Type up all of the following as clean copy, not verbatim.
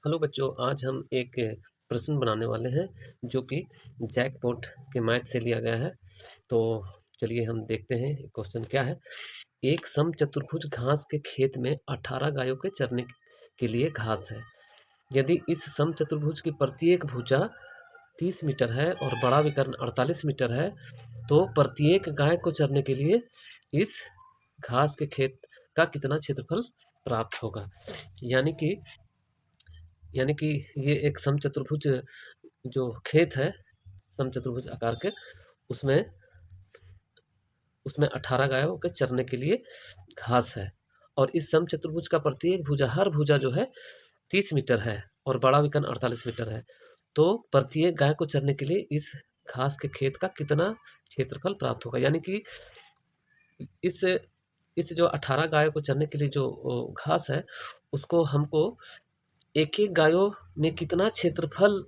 Hello बच्चों, आज हम एक प्रश्न बनाने वाले हैं जो कि जैकपॉट के मैथ से लिया गया है। तो चलिए हम देखते हैं क्वेश्चन क्या है। एक समचतुर्भुज घास के खेत में 18 गायों के चरने के लिए घास है। यदि इस समचतुर्भुज की प्रत्येक भुजा 30 मीटर है और बड़ा विकर्ण 48 मीटर है, तो प्रत्येक गाय को चरने के लिए इस घास के खेत का कितना क्षेत्रफल प्राप्त होगा। यानी कि ये एक समचतुर्भुज जो खेत है, समचतुर्भुज आकार के, उसमें उसमें 18 गायों के चरने के लिए घास है और इस समचतुर्भुज का प्रत्येक भुजा, हर भुजा जो है 30 मीटर है और बड़ा विकर्ण 48 मीटर है। तो प्रत्येक गाय को चरने के लिए इस घास के खेत का कितना क्षेत्रफल प्राप्त होगा। यानी कि इस इस जो 18 गायों को चरने के लिए जो घास है, उसको हमको एक-एक गायों में कितना क्षेत्रफल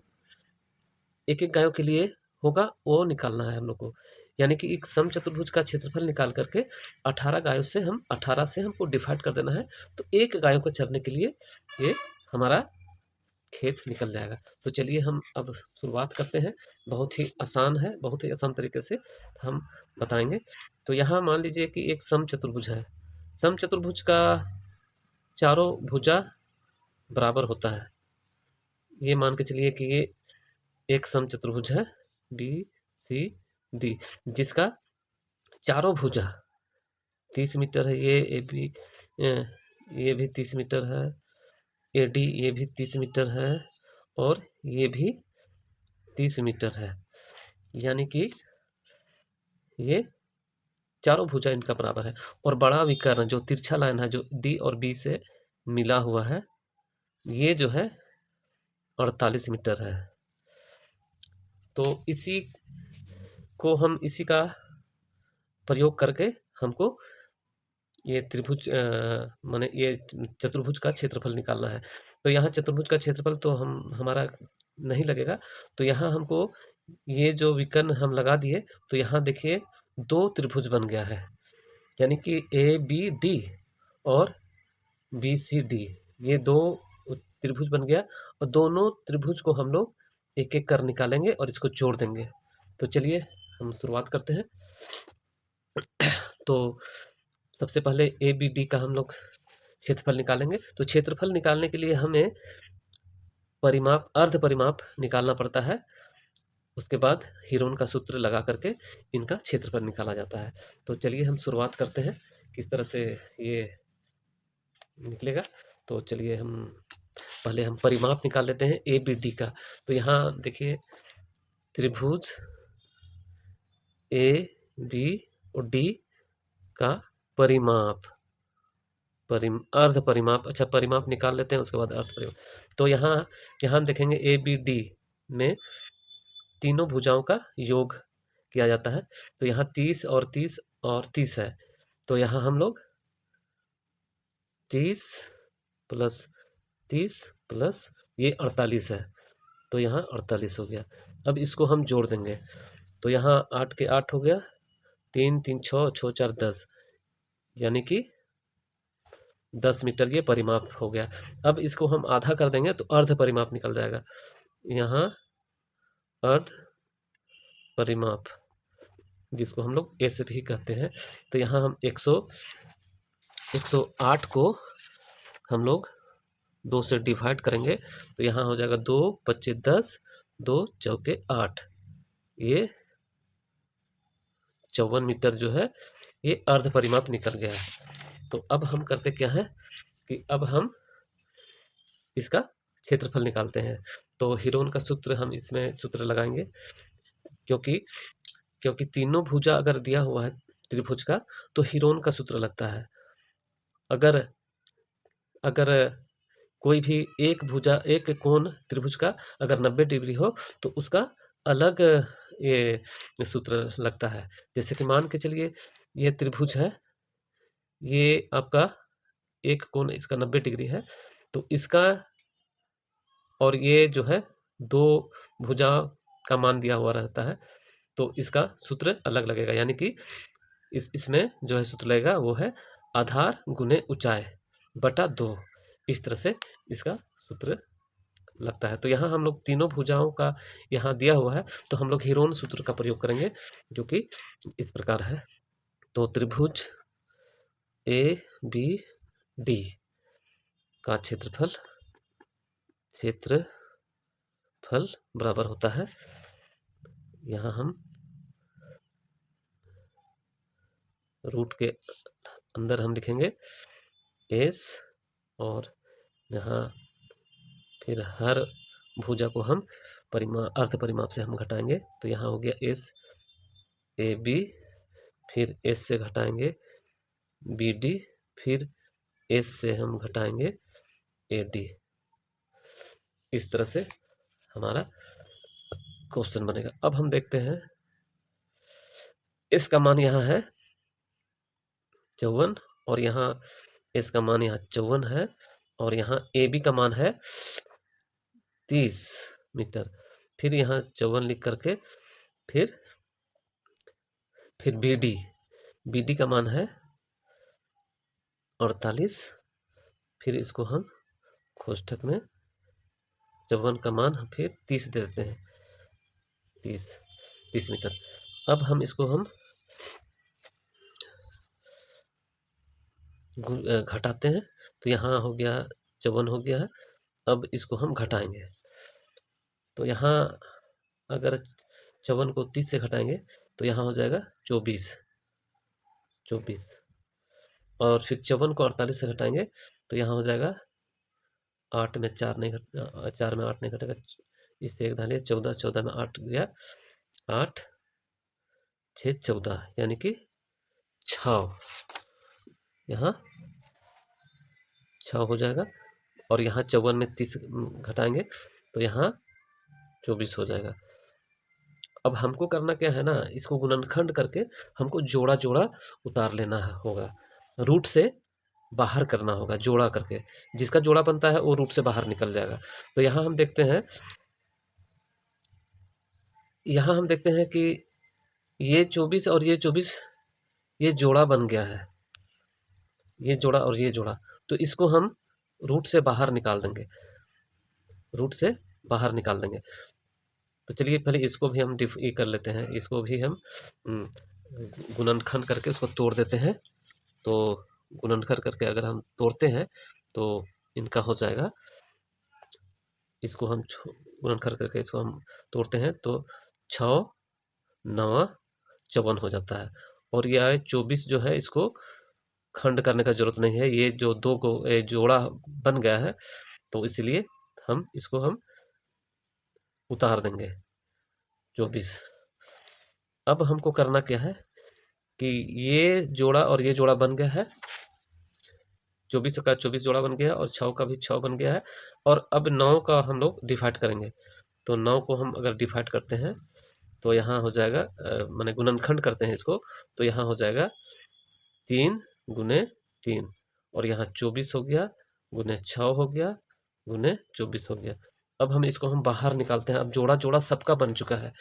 एक-एक गायों के लिए होगा, वो निकालना है हम लोग को। यानी कि एक समचतुर्भुज का क्षेत्रफल निकाल करके 18 गायों से हम 18 से हमको डिवाइड कर देना है, तो एक गायों को चरने के लिए ये हमारा खेत निकल जाएगा। तो चलिए हम अब शुरुआत करते हैं। बहुत ही आसान है, बहुत ही आसान तरीके से हम बताएँगे। तो यहाँ मान लीजिए कि एक समचतुर्भुज है। समचतुर्भुज का चारों भुजा बराबर होता है। ये मान के चलिए कि ये एक समचतुर्भुज है बी सी डी, जिसका चारों भुजा 30 मीटर है। ये ए बी, ये भी 30 मीटर है। ए डी ये भी 30 मीटर है और ये भी 30 मीटर है। यानी कि ये चारों भुजा इनका बराबर है और बड़ा विकर्ण जो तिरछा लाइन है, जो डी और बी से मिला हुआ है, ये जो है 48 मीटर है। तो इसी का प्रयोग करके हमको ये त्रिभुज माने ये चतुर्भुज का क्षेत्रफल निकालना है। तो यहाँ चतुर्भुज का क्षेत्रफल तो हमारा नहीं लगेगा। तो यहाँ हमको ये जो विकर्ण हम लगा दिए, तो यहाँ देखिए 2 त्रिभुज बन गया है। यानी कि ए बी डी और बी सी डी, ये 2 त्रिभुज बन गया और दोनों त्रिभुज को हम लोग एक-एक कर निकालेंगे और इसको जोड़ देंगे। तो चलिए हम शुरुआत करते हैं। तो सबसे पहले ए बी डी का हम लोग क्षेत्रफल निकालेंगे। तो क्षेत्रफल निकालने के लिए हमें परिमाप, अर्ध परिमाप निकालना पड़ता है। उसके बाद हीरोन का सूत्र लगा करके इनका क्षेत्रफल निकाला जाता है। तो चलिए हम शुरुआत करते हैं किस तरह से ये निकलेगा। तो चलिए हम पहले हम परिमाप निकाल लेते हैं ए बी डी का। तो यहाँ देखिए त्रिभुज ए बी और डी का परिमाप, अर्ध परिमाप, अच्छा परिमाप निकाल लेते हैं, उसके बाद अर्ध परिमाप। तो यहाँ देखेंगे ए बी डी में तीनों भुजाओं का योग किया जाता है। तो यहाँ 30 और 30 और 30 है। तो यहाँ हम लोग 30 प्लस 30 प्लस ये 48 है। तो यहाँ 48 हो गया। अब इसको हम जोड़ देंगे। तो यहाँ 8 के 8 हो गया, 3 3 6 6 4 10, यानी कि 10 मीटर ये परिमाप हो गया। अब इसको हम आधा कर देंगे तो अर्ध परिमाप निकल जाएगा। यहाँ अर्ध परिमाप, जिसको हम लोग ए से भी कहते हैं। तो यहाँ हम 108 को हम लोग 2 से डिवाइड करेंगे। तो यहाँ हो जाएगा 2 25 10, 2 चौके 8, ये 54 मीटर जो है ये अर्ध परिमाप निकल गया है। तो अब हम करते क्या है कि अब हम इसका क्षेत्रफल निकालते हैं। तो हीरोन का सूत्र हम इसमें सूत्र लगाएंगे, क्योंकि क्योंकि तीनों भुजा अगर दिया हुआ है त्रिभुज का, तो हीरोन का सूत्र लगता है। अगर अगर कोई भी एक भुजा, एक कोण त्रिभुज का अगर 90 डिग्री हो, तो उसका अलग ये सूत्र लगता है। जैसे कि मान के चलिए ये त्रिभुज है, ये आपका एक कोण इसका 90 डिग्री है, तो इसका और ये जो है 2 भुजा का मान दिया हुआ रहता है, तो इसका सूत्र अलग लगेगा। यानी कि इसमें जो है सूत्र लगेगा वो है आधार गुने ऊंचाई बटा 2। इस तरह से इसका सूत्र लगता है। तो यहाँ हम लोग तीनों भुजाओं का यहाँ दिया हुआ है, तो हम लोग हीरोन सूत्र का प्रयोग करेंगे, जो कि इस प्रकार है। तो त्रिभुज ए बी डी का क्षेत्रफल बराबर होता है, यहाँ हम रूट के अंदर हम लिखेंगे एस, और यहाँ फिर हर भुजा को हम अर्ध परिमाप से हम घटाएंगे। तो यहाँ हो गया एस ए बी, फिर एस से घटाएंगे बी डी, फिर एस से हम घटाएंगे ए डी। इस तरह से हमारा क्वेश्चन बनेगा। अब हम देखते हैं, इसका मान यहाँ है 54, और यहाँ इसका मान यहाँ 54 है, और यहाँ ए बी का मान है 30 मीटर। फिर यहाँ 54 लिख करके फिर बी डी का मान है 48। फिर इसको हम कोष्ठक में 54 का मान फिर 30 दे देते हैं, 30 मीटर। अब हम इसको हम घटाते हैं, तो यहाँ हो गया 54 हो गया है। अब इसको हम घटाएंगे, तो यहाँ अगर 54 को 30 से घटाएंगे तो यहाँ हो जाएगा 24, और फिर 54 को 48 से घटाएंगे तो यहाँ हो जाएगा 8 में 4 नहीं घट 4 में 8 नहीं घटेगा, इससे एक धालिए 14, 14 में 8 गया, 8 6 14, यानी कि 6, यहाँ 6 हो जाएगा। और यहाँ 54 में 30 घटाएंगे तो यहाँ 24 हो जाएगा। अब हमको करना क्या है ना, इसको गुणनखंड करके हमको जोड़ा जोड़ा उतार लेना होगा, रूट से बाहर करना होगा जोड़ा करके। जिसका जोड़ा बनता है वो रूट से बाहर निकल जाएगा। तो यहाँ हम देखते हैं, यहाँ हम देखते हैं कि ये 24 और ये 24 ये जोड़ा बन गया है, ये जोड़ा और ये जोड़ा। तो इसको हम रूट से बाहर निकाल देंगे, रूट से बाहर निकाल देंगे। तो चलिए पहले इसको भी हम ये कर लेते हैं, इसको भी हम गुणनखंड करके उसको तोड़ देते हैं। तो गुणनखंड करके अगर हम तोड़ते हैं तो इनका हो जाएगा, इसको हम गुणनखंड करके इसको हम तोड़ते हैं तो 6 9 54 हो जाता है। और यह 24 जो है इसको खंड करने का जरूरत नहीं है, ये जो दो को जोड़ा बन गया है, तो इसलिए हम इसको हम उतार देंगे 24। अब हमको करना क्या है कि ये जोड़ा और ये जोड़ा बन गया है, 24 का 24 जोड़ा बन गया और 6 का भी 6 बन गया है। और अब 9 का हम लोग डिवाइड करेंगे, तो 9 को हम अगर डिवाइड करते हैं तो यहाँ हो जाएगा, माने गुणनखंड करते हैं इसको, तो यहाँ हो जाएगा 3 गुने 3, और यहाँ 24 हो गया, गुने 6 हो गया, गुने 24 हो गया। अब हम इसको हम बाहर निकालते हैं। अब जोड़ा जोड़ा सबका बन चुका है,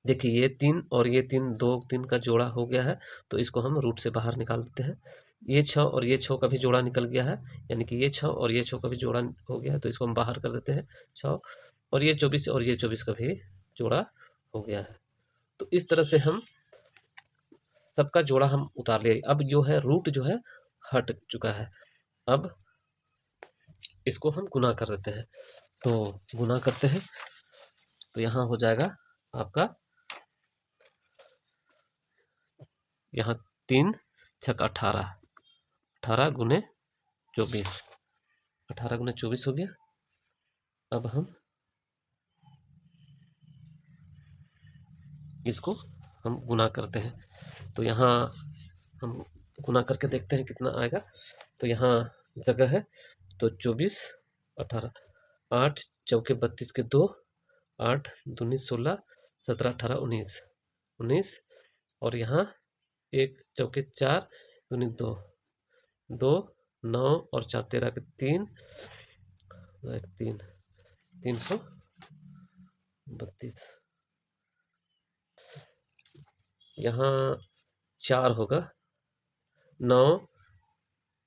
देखिए ये 3 और ये 3, 2 3 का जोड़ा हो गया है, तो इसको हम रूट से बाहर निकाल देते हैं। ये 6 और ये 6 का भी जोड़ा निकल गया है, यानी कि ये 6 और ये 6 का भी जोड़ा हो गया है, तो इसको हम बाहर कर देते हैं 6, और ये 24 और ये 24 का भी जोड़ा हो गया है। तो इस तरह से हम सबका जोड़ा हम उतार लिए। अब जो है रूट जो है हट चुका है। अब इसको हम गुना कर देते हैं, तो गुना करते हैं तो यहाँ हो जाएगा आपका, यहाँ 3 छक 18, 18 गुने 24, 18 गुने 24 हो गया। अब हम इसको हम गुना करते हैं, तो यहाँ हम गुना करके देखते हैं कितना आएगा। तो यहाँ जगह है, तो 24 18, 8 चौके 32 के 2, 8 दूनी 16, 17 18 19, 19, और यहाँ 1 चौके 4 दूनी 2, 2 9 और 4 13 के 3, 3 332, यहाँ 4 होगा, 9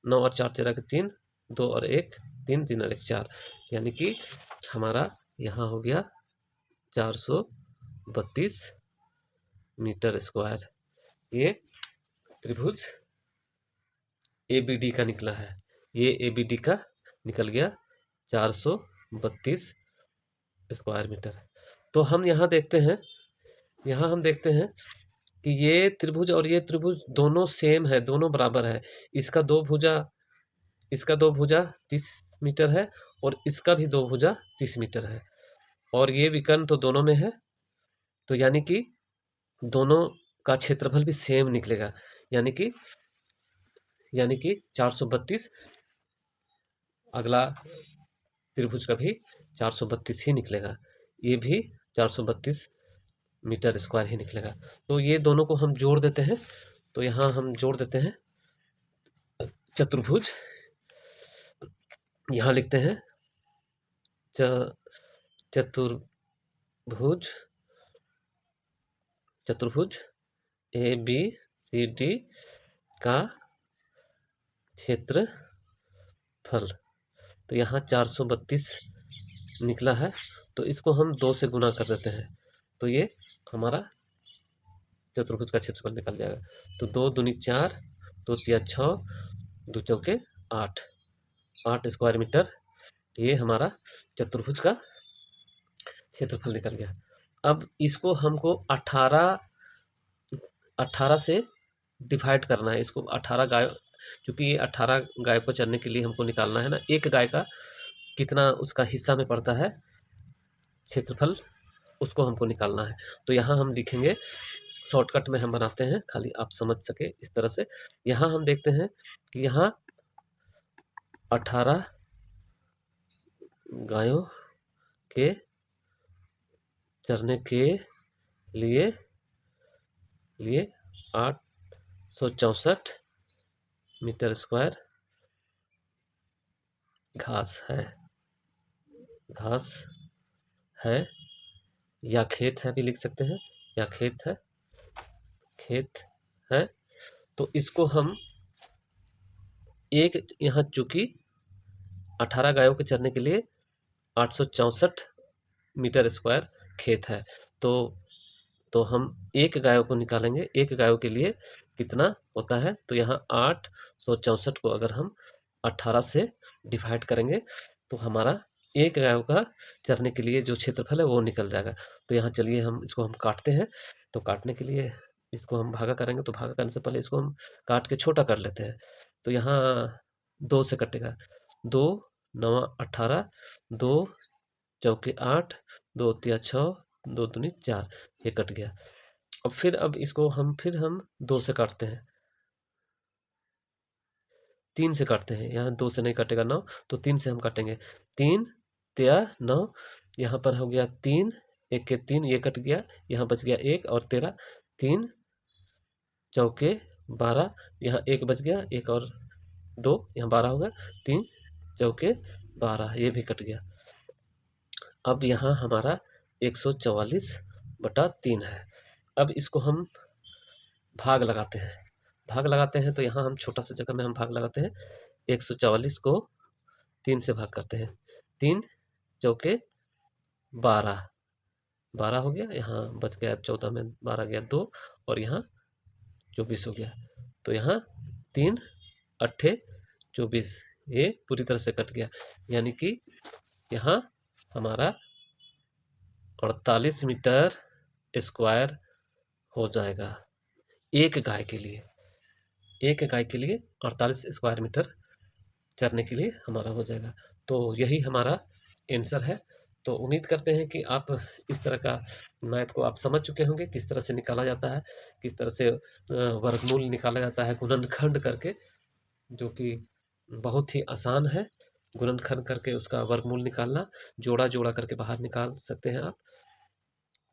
9 और 4 13 के 3, 2 और 1 3, 3 और 1 4, यानी कि हमारा यहाँ हो गया 432 मीटर स्क्वायर। ये त्रिभुज ABD का निकला है, ये ABD का निकल गया 432 स्क्वायर मीटर। तो हम यहाँ देखते हैं, यहाँ हम देखते हैं कि ये त्रिभुज और ये त्रिभुज दोनों सेम है, दोनों बराबर है। इसका दो भुजा 30 मीटर है और इसका भी दो भुजा 30 मीटर है, और ये विकर्ण तो दोनों में है, तो यानी कि दोनों का क्षेत्रफल भी सेम निकलेगा, यानी कि 432, अगला त्रिभुज का भी 432 ही निकलेगा, ये भी 432 मीटर स्क्वायर ही निकलेगा। तो ये दोनों को हम जोड़ देते हैं, तो यहाँ हम जोड़ देते हैं चतुर्भुज, यहाँ लिखते हैं चतुर्भुज ABCD का क्षेत्रफल। तो यहाँ 432 निकला है, तो इसको हम 2 से गुना कर देते हैं, तो ये हमारा चतुर्भुज का क्षेत्रफल निकल जाएगा। तो 2 दूनी 4, 2 तिया 6, 2 चौके 8 स्क्वायर मीटर, ये हमारा चतुर्भुज का क्षेत्रफल निकल गया। अब इसको हमको 18 से डिवाइड करना है, इसको 18 गाय, क्योंकि ये 18 गाय को चरने के लिए हमको निकालना है ना, एक गाय का कितना उसका हिस्सा में पड़ता है क्षेत्रफल, उसको हमको निकालना है। तो यहाँ हम लिखेंगे, शॉर्टकट में हम बनाते हैं, खाली आप समझ सके इस तरह से। यहाँ हम देखते हैं कि यहाँ 18 गायों के चरने के लिए 864 मीटर स्क्वायर घास है या खेत है भी लिख सकते हैं, या खेत है। तो इसको हम एक, यहाँ चूंकि 18 गायों के चरने के लिए 864 मीटर स्क्वायर खेत है, तो हम एक गायों को निकालेंगे, एक गायों के लिए कितना होता है, तो यहाँ 864 को अगर हम 18 से डिवाइड करेंगे तो हमारा एक गायों का चरने के लिए जो क्षेत्रफल है वो निकल जाएगा। तो यहाँ चलिए हम इसको हम काटते हैं, तो काटने के लिए इसको हम भागा करेंगे, तो भागा करने से पहले इसको हम काट के छोटा कर लेते हैं। तो यहाँ 2 से कटेगा, 2 9 18, 2 चौके 8, 2 तिया 6, 2 दूनी 4, ये कट गया। अब इसको हम 2 से काटते हैं, 3 से काटते हैं, यहाँ 2 से नहीं कटेगा 9, तो 3 से हम काटेंगे, 3 तिया 9, यहाँ पर हो गया 3, 1 के 3, ये कट गया, यहाँ बच गया 1 और 13, 3 चौके 12, यहाँ 1 बच गया, 1 और 2, यहाँ 12 होगा, 3 चौके 12, ये भी कट गया। अब यहाँ हमारा 144/3 है। अब इसको हम भाग लगाते हैं, तो यहाँ हम छोटा सा जगह में हम भाग लगाते हैं, 144 को 3 से भाग करते हैं, 3 चौके 12, 12 हो गया, यहाँ बच गया 14 में 12 गया 2, और यहाँ 24 हो गया, तो यहाँ 3 अट्ठे 24, ये पूरी तरह से कट गया, यानी कि यहाँ हमारा 48 मीटर स्क्वायर हो जाएगा एक गाय के लिए। 48 स्क्वायर मीटर चरने के लिए हमारा हो जाएगा। तो यही हमारा आंसर है। तो उम्मीद करते हैं कि आप इस तरह का मैथ को आप समझ चुके होंगे, किस तरह से निकाला जाता है, किस तरह से वर्गमूल निकाला जाता है गुणनखंड करके, जो कि बहुत ही आसान है। गुणनखंड करके उसका वर्गमूल निकालना, जोड़ा करके बाहर निकाल सकते हैं आप।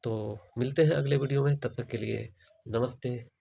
तो मिलते हैं अगले वीडियो में, तब तक के लिए नमस्ते।